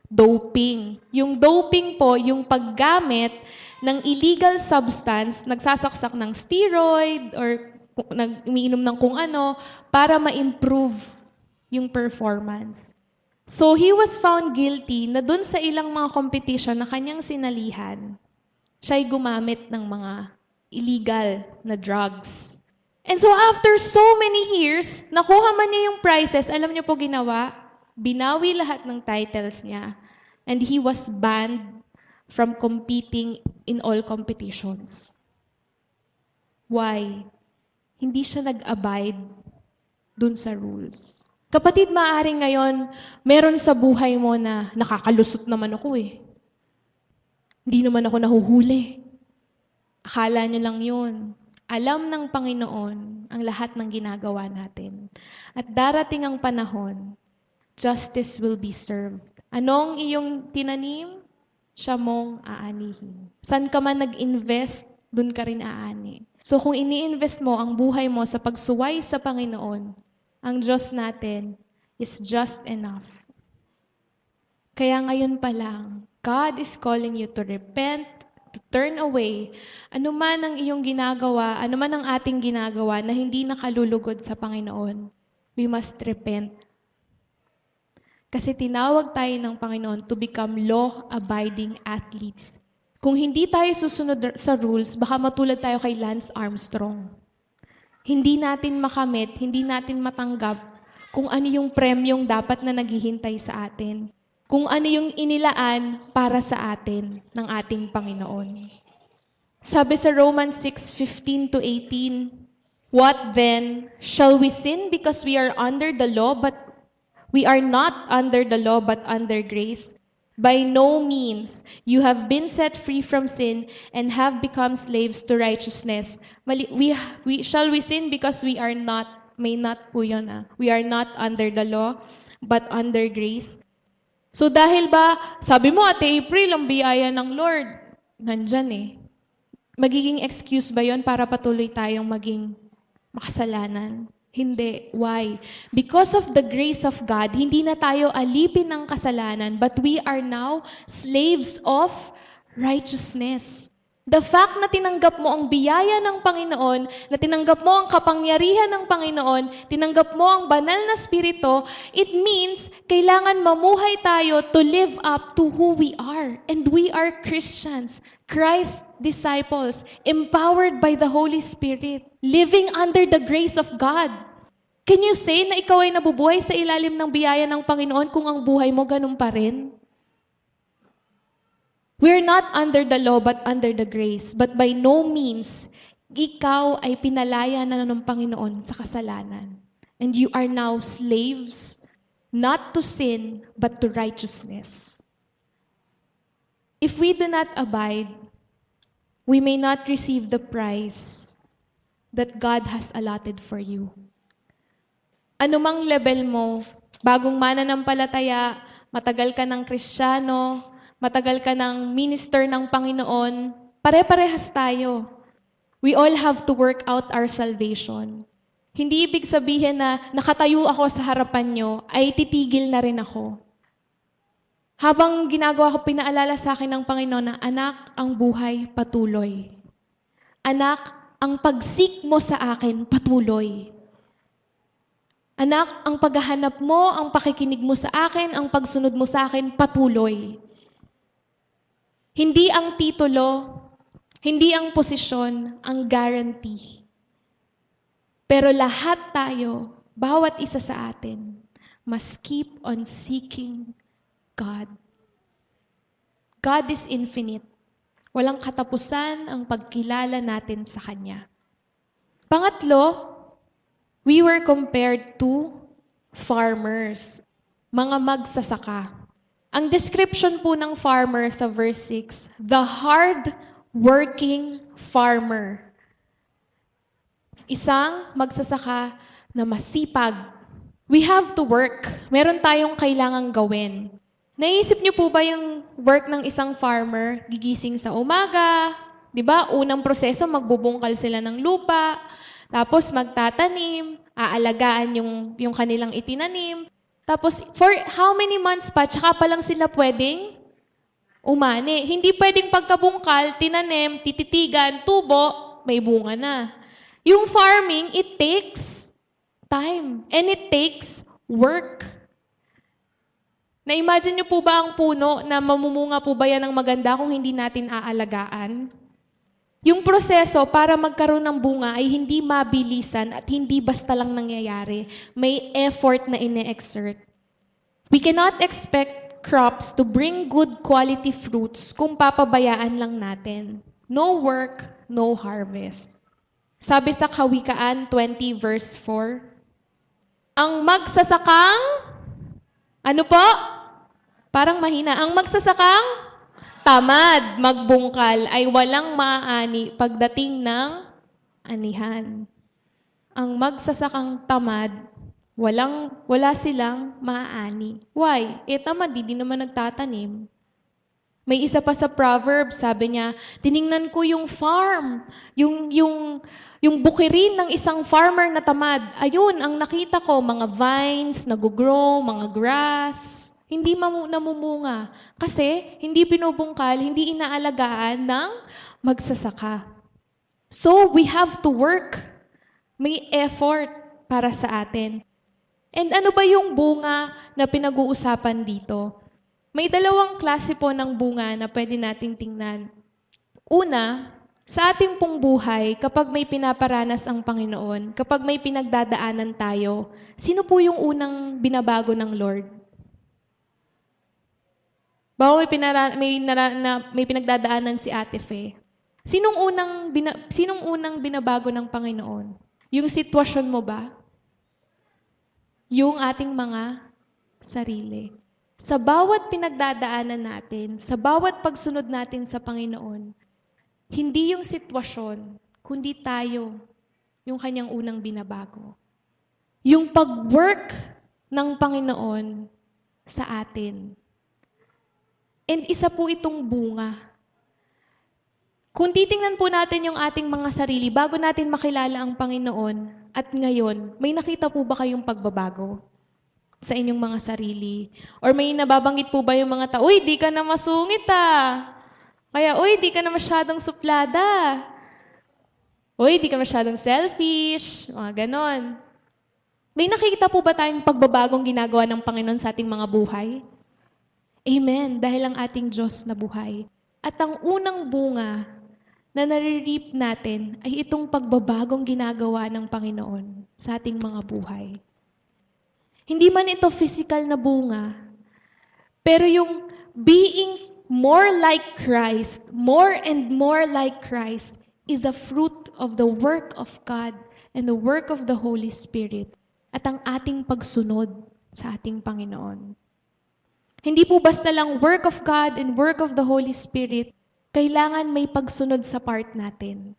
doping. Yung doping po, yung paggamit ng illegal substance, nagsasaksak ng steroid or umiinom ng kung ano para ma-improve yung performance. So, he was found guilty na dun sa ilang mga competition na kanyang sinalihan, siya'y gumamit ng mga illegal na drugs. And so, after so many years, nakuha man niya yung prizes, alam niyo po ginawa? Binawi lahat ng titles niya, and he was banned from competing in all competitions. Why? Hindi siya nag-abide dun sa rules. Kapatid, maaring ngayon, meron sa buhay mo na nakakalusot naman ako eh. Hindi naman ako nahuhuli. Akala niyo lang yun. Alam ng Panginoon ang lahat ng ginagawa natin. At darating ang panahon, justice will be served. Anong iyong tinanim? Siya mong aanihin. San ka man nag-invest, dun ka rin aani. So kung ini-invest mo ang buhay mo sa pagsuway sa Panginoon, ang Diyos natin is just enough. Kaya ngayon pa lang, God is calling you to repent, to turn away. Ano man ang iyong ginagawa, ano man ang ating ginagawa na hindi nakalulugod sa Panginoon, we must repent. Kasi tinawag tayo ng Panginoon to become law-abiding athletes. Kung hindi tayo susunod sa rules, baka matulad tayo kay Lance Armstrong. Hindi natin makamit, hindi natin matanggap kung ano yung premyong dapat na naghihintay sa atin. Kung ano yung inilaan para sa atin ng ating Panginoon. Sabi sa Romans 6:15-18, what then? Shall we sin because we are under the law, but we are not under the law, but under grace? By no means. You have been set free from sin and have become slaves to righteousness. Shall we sin because we are not, may not po yun, we are not under the law, but under grace? So dahil ba, sabi mo, Ate April, ang biyaya ng Lord, nandyan eh. Magiging excuse ba yon para patuloy tayong maging makasalanan? Hindi. Why? Because of the grace of God, hindi na tayo alipin ng kasalanan, but we are now slaves of righteousness. The fact na tinanggap mo ang biyaya ng Panginoon, na tinanggap mo ang kapangyarihan ng Panginoon, tinanggap mo ang banal na spirito, it means kailangan mamuhay tayo to live up to who we are. And we are Christians, Christ disciples, empowered by the Holy Spirit, living under the grace of God. Can you say na ikaw ay nabubuhay sa ilalim ng biyaya ng Panginoon kung ang buhay mo ganun pa rin? We're not under the law but under the grace. But by no means, ikaw ay pinalaya na ng Panginoon sa kasalanan. And you are now slaves, not to sin, but to righteousness. If we do not abide, we may not receive the prize that God has allotted for you. Anumang level mo, bagong mananampalataya, matagal ka ng Kristiyano, matagal ka ng minister ng Panginoon, pare-parehas tayo. We all have to work out our salvation. Hindi ibig sabihin na nakatayo ako sa harapan nyo, ay titigil na rin ako. Habang ginagawa ko, pinaalala sa akin ng Panginoon na, anak, ang buhay patuloy. Anak, ang pagsik mo sa akin patuloy. Anak, ang paghahanap mo, ang pakikinig mo sa akin, ang pagsunod mo sa akin patuloy. Hindi ang titulo, hindi ang posisyon, ang guarantee. Pero lahat tayo, bawat isa sa atin, must keep on seeking God. God is infinite. Walang katapusan ang pagkilala natin sa Kanya. Pangatlo, we were compared to farmers, mga magsasaka. Ang description po ng farmer sa verse 6, the hard-working farmer. Isang magsasaka na masipag. We have to work. Meron tayong kailangang gawin. Naisip niyo po ba yung work ng isang farmer? Gigising sa umaga, di ba? Unang proseso, magbubungkal sila ng lupa, tapos magtatanim, aalagaan yung kanilang itinanim. Tapos, for how many months pa, tsaka pa lang sila pwedeng umani. Hindi pwedeng pagkabungkal, tinanim, tititigan, tubo, may bunga na. Yung farming, it takes time. And it takes work. Na-imagine niyo po ba ang puno na mamumunga po ba yan ng maganda kung hindi natin aalagaan? Yung proseso para magkaroon ng bunga ay hindi mabilisan at hindi basta lang nangyayari. May effort na ine-exert. We cannot expect crops to bring good quality fruits kung papabayaan lang natin. No work, no harvest. Sabi sa Kawikaan 20 verse 4, ang magsasakang, ano po? Parang mahina. Ang magsasakang tamad magbungkal ay walang maaani pagdating ng anihan. Ang magsasakang tamad, wala silang maaani. Why? Tamad, di naman nagtatanim. May isa pa sa Proverbs, sabi niya, tiningnan ko yung farm, yung bukirin ng isang farmer na tamad. Ayun, ang nakita ko, mga vines, nag-grow, mga grass. Hindi namumunga. Kasi hindi binubungkal, hindi inaalagaan ng magsasaka. So, we have to work. May effort para sa atin. And ano ba yung bunga na pinag-uusapan dito? May dalawang klase po ng bunga na pwede nating tingnan. Una, sa ating pong buhay, kapag may pinaparanas ang Panginoon, kapag may pinagdadaanan tayo, sino po yung unang binabago ng Lord? Bawa may pinagdadaanan si Ate Fe. Sinong unang binabago ng Panginoon? Yung sitwasyon mo ba? Yung ating mga sarili. Sa bawat pinagdadaanan natin, sa bawat pagsunod natin sa Panginoon, hindi yung sitwasyon, kundi tayo yung kanyang unang binabago. Yung pag-work ng Panginoon sa atin. And isa po itong bunga. Kung titingnan po natin yung ating mga sarili, bago natin makilala ang Panginoon, at ngayon, may nakita po ba kayong pagbabago sa inyong mga sarili? Or may nababanggit po ba yung mga tao, uy, di ka na masungit ah. Kaya, uy, di ka na masyadong suplada. Uy, di ka masyadong selfish. Mga ganon. May nakikita po ba tayong pagbabagong ginagawa ng Panginoon sa ating mga buhay? Amen. Dahil ang ating Diyos na buhay. At ang unang bunga na nare-reap natin ay itong pagbabagong ginagawa ng Panginoon sa ating mga buhay. Hindi man ito physical na bunga, pero yung being more like Christ, more and more like Christ, is a fruit of the work of God and the work of the Holy Spirit at ang ating pagsunod sa ating Panginoon. Hindi po basta lang work of God and work of the Holy Spirit, kailangan may pagsunod sa part natin.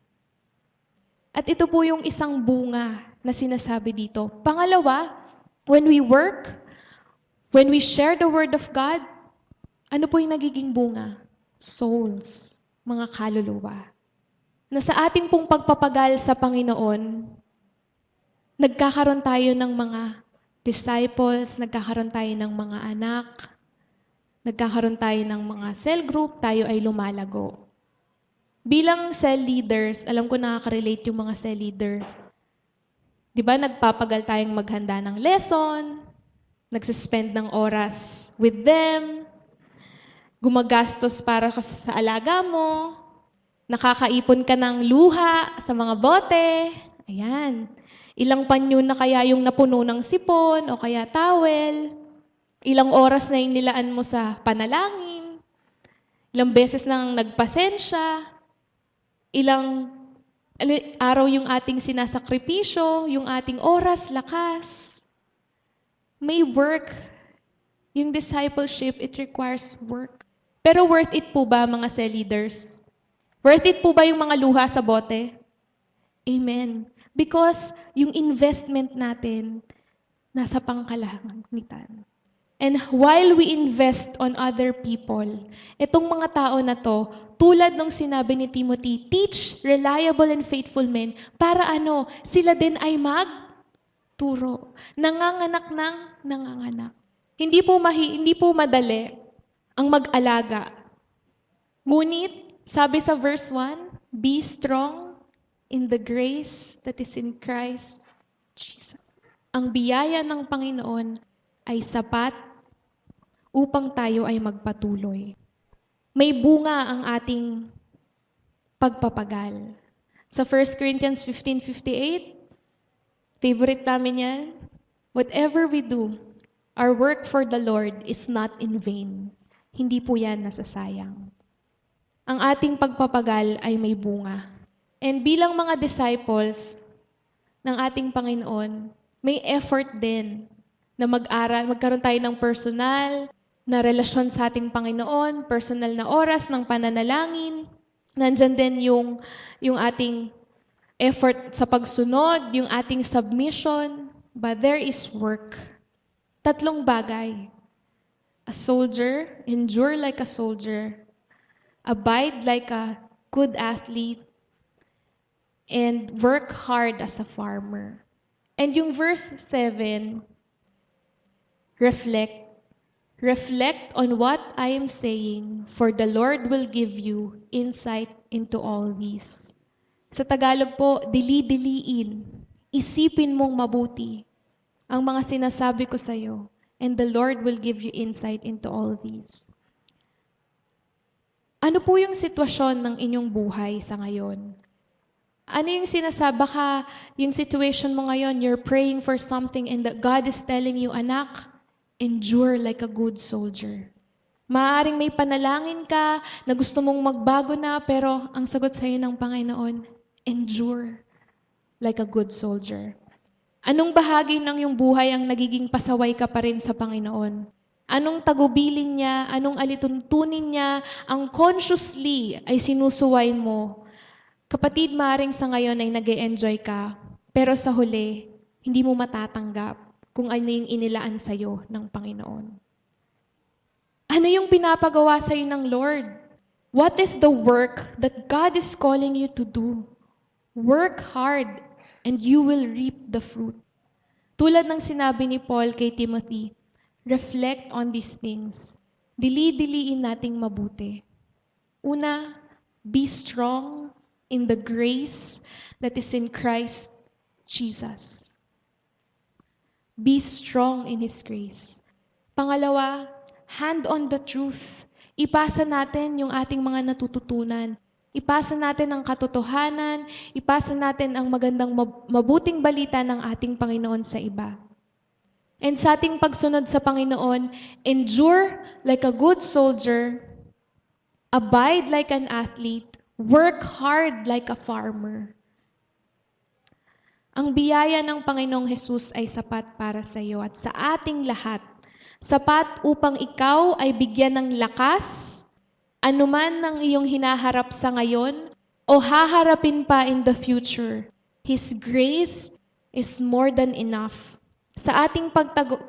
At ito po yung isang bunga na sinasabi dito. Pangalawa, when we work, when we share the Word of God, ano po yung nagiging bunga? Souls, mga kaluluwa. Na sa ating pong pagpapagal sa Panginoon, nagkakaroon tayo ng mga disciples, nagkakaroon tayo ng mga anak, nagkakaroon tayo ng mga cell group, tayo ay lumalago. Bilang cell leaders, alam ko nakaka-relate yung mga cell leader. Di ba, nagpapagal tayong maghanda ng lesson, nagsuspend ng oras with them, gumagastos para sa alaga mo, nakakaipon ka ng luha sa mga bote, ayan. Ilang panyo na kaya yung napuno ng sipon o kaya towel, ilang oras na yung nilaan mo sa panalangin, ilang beses nang nagpasensya, ilang araw yung ating sinasakripisyo, yung ating oras, lakas. May work. Yung discipleship, it requires work. Pero worth it po ba, mga cell leaders? Worth it po ba yung mga luha sa bote? Amen. Because yung investment natin, nasa pangkalahanitan. And while we invest on other people, itong mga tao na to, tulad ng sinabi ni Timothy, teach reliable and faithful men para sila din ay magturo. Nanganganak ng nanganganak. Hindi po madali ang mag-alaga. Ngunit, sabi sa verse 1, be strong in the grace that is in Christ Jesus. Ang biyaya ng Panginoon ay sapat upang tayo ay magpatuloy. May bunga ang ating pagpapagal. Sa 1 Corinthians 15:58, favorite namin yan, whatever we do, our work for the Lord is not in vain. Hindi po yan nasasayang. Ang ating pagpapagal ay may bunga. And bilang mga disciples ng ating Panginoon, may effort din na mag-aral, magkaroon tayo ng personal na relasyon sa ating Panginoon, personal na oras ng pananalangin. Nandyan din yung ating effort sa pagsunod, yung ating submission, but there is work. 3 bagay. A soldier, endure like a soldier, abide like a good athlete, and work hard as a farmer. And yung verse 7, reflect. Reflect on what I am saying, for the Lord will give you insight into all these. Sa Tagalog po, dili-diliin. Isipin mong mabuti ang mga sinasabi ko sa iyo, and the Lord will give you insight into all these. Ano po yung sitwasyon ng inyong buhay sa ngayon? Ano yung sinasabi ka, yung situation mo ngayon, you're praying for something and that God is telling you, anak, endure like a good soldier. Maaaring may panalangin ka na gusto mong magbago na, pero ang sagot sa iyo ng Panginoon, endure like a good soldier. Anong bahagi ng iyong buhay ang nagiging pasaway ka pa rin sa Panginoon? Anong tagubilin niya, anong alituntunin niya, ang consciously ay sinusuway mo? Kapatid, maaaring sa ngayon ay nag-e-enjoy ka, pero sa huli, hindi mo matatanggap kung ano yung inilaan sa iyo ng Panginoon. Ano yung pinapagawa sa iyo ng Lord? What is the work that God is calling you to do? Work hard and you will reap the fruit. Tulad ng sinabi ni Paul kay Timothy, reflect on these things. Dili-diliin nating mabuti Una, be strong in the grace that is in Christ Jesus. Be strong in His grace. Pangalawa, hand on the truth. Ipasa natin yung ating mga natututunan. Ipasa natin ang katotohanan, ipasa natin ang magandang mabuting balita ng ating Panginoon sa iba. And sa ating pagsunod sa Panginoon, endure like a good soldier, abide like an athlete, work hard like a farmer. Ang biyaya ng Panginoong Hesus ay sapat para sa iyo at sa ating lahat. Sapat upang ikaw ay bigyan ng lakas, anuman ng iyong hinaharap sa ngayon o haharapin pa in the future. His grace is more than enough. Sa ating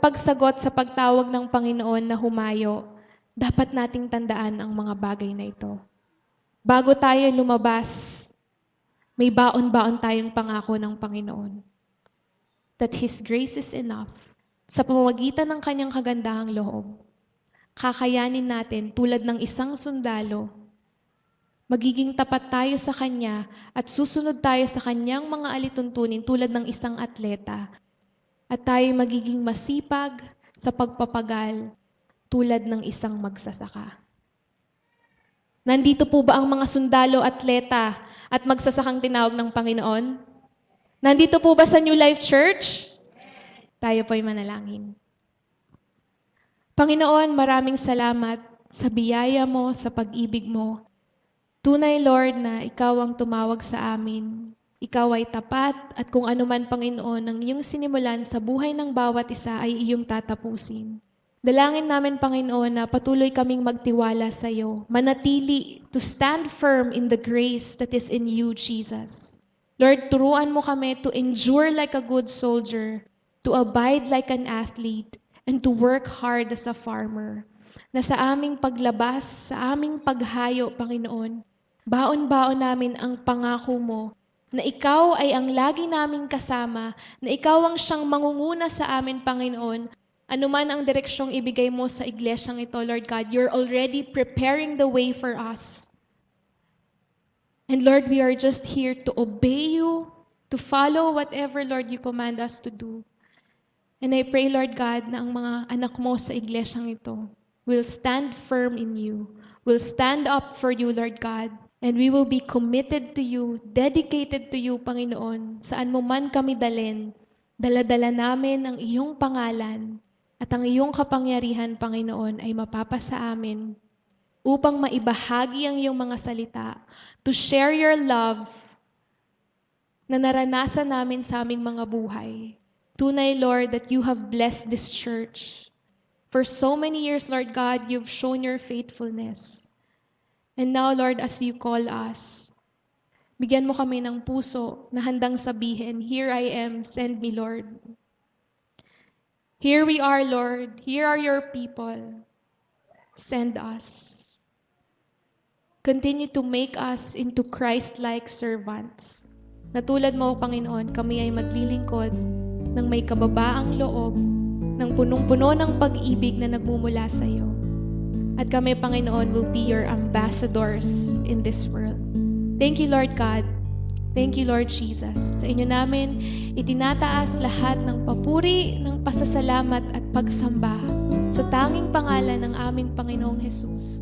pagsagot sa pagtawag ng Panginoon na humayo, dapat nating tandaan ang mga bagay na ito. Bago tayo lumabas, may baon-baon tayong pangako ng Panginoon. That His grace is enough. Sa pamamagitan ng Kanyang kagandahang loob, kakayanin natin tulad ng isang sundalo, magiging tapat tayo sa Kanya at susunod tayo sa Kanyang mga alituntunin tulad ng isang atleta. At tayo magiging masipag sa pagpapagal tulad ng isang magsasaka. Nandito po ba ang mga sundalo, atleta at magsasakang tinawag ng Panginoon? Nandito po ba sa New Life Church? Tayo po'y manalangin. Panginoon, maraming salamat sa biyaya mo, sa pag-ibig mo. Tunay, Lord, na Ikaw ang tumawag sa amin. Ikaw ay tapat at kung ano man, Panginoon, ang iyong sinimulan sa buhay ng bawat isa ay iyong tatapusin. Dalangin namin, Panginoon, na patuloy kaming magtiwala sa iyo, manatili to stand firm in the grace that is in you, Jesus. Lord, turuan mo kami to endure like a good soldier, to abide like an athlete, and to work hard as a farmer. Na sa aming paglabas, sa aming paghayo, Panginoon, baon-baon namin ang pangako mo na Ikaw ay ang lagi naming kasama, na Ikaw ang siyang mangunguna sa amin, Panginoon. Anuman ang direksyong ibigay mo sa iglesyang ito, Lord God, you're already preparing the way for us. And Lord, we are just here to obey you, to follow whatever, Lord, you command us to do. And I pray, Lord God, na ang mga anak mo sa iglesyang ito will stand firm in you, will stand up for you, Lord God, and we will be committed to you, dedicated to you, Panginoon. Saan mo man kami dalhin, dala-dala namin ang iyong pangalan at ang iyong kapangyarihan, Panginoon, ay mapapasa amin upang maibahagi ang iyong mga salita, to share your love na naranasan namin sa aming mga buhay. Tunay, Lord, that you have blessed this church. For so many years, Lord God, you've shown your faithfulness. And now, Lord, as you call us, bigyan mo kami ng puso na handang sabihin, here I am, send me, Lord. Here we are, Lord. Here are your people. Send us. Continue to make us into Christ-like servants. Na tulad mo, Panginoon, kami ay maglilingkod ng may kababaang loob, ng punong-puno ng pag-ibig na nagmumula sa iyo. At kami, Panginoon, will be your ambassadors in this world. Thank you, Lord God. Thank you, Lord Jesus. Sa inyo namin, itinataas lahat ng papuri, ng pasasalamat at pagsamba sa tanging pangalan ng aming Panginoong Hesus.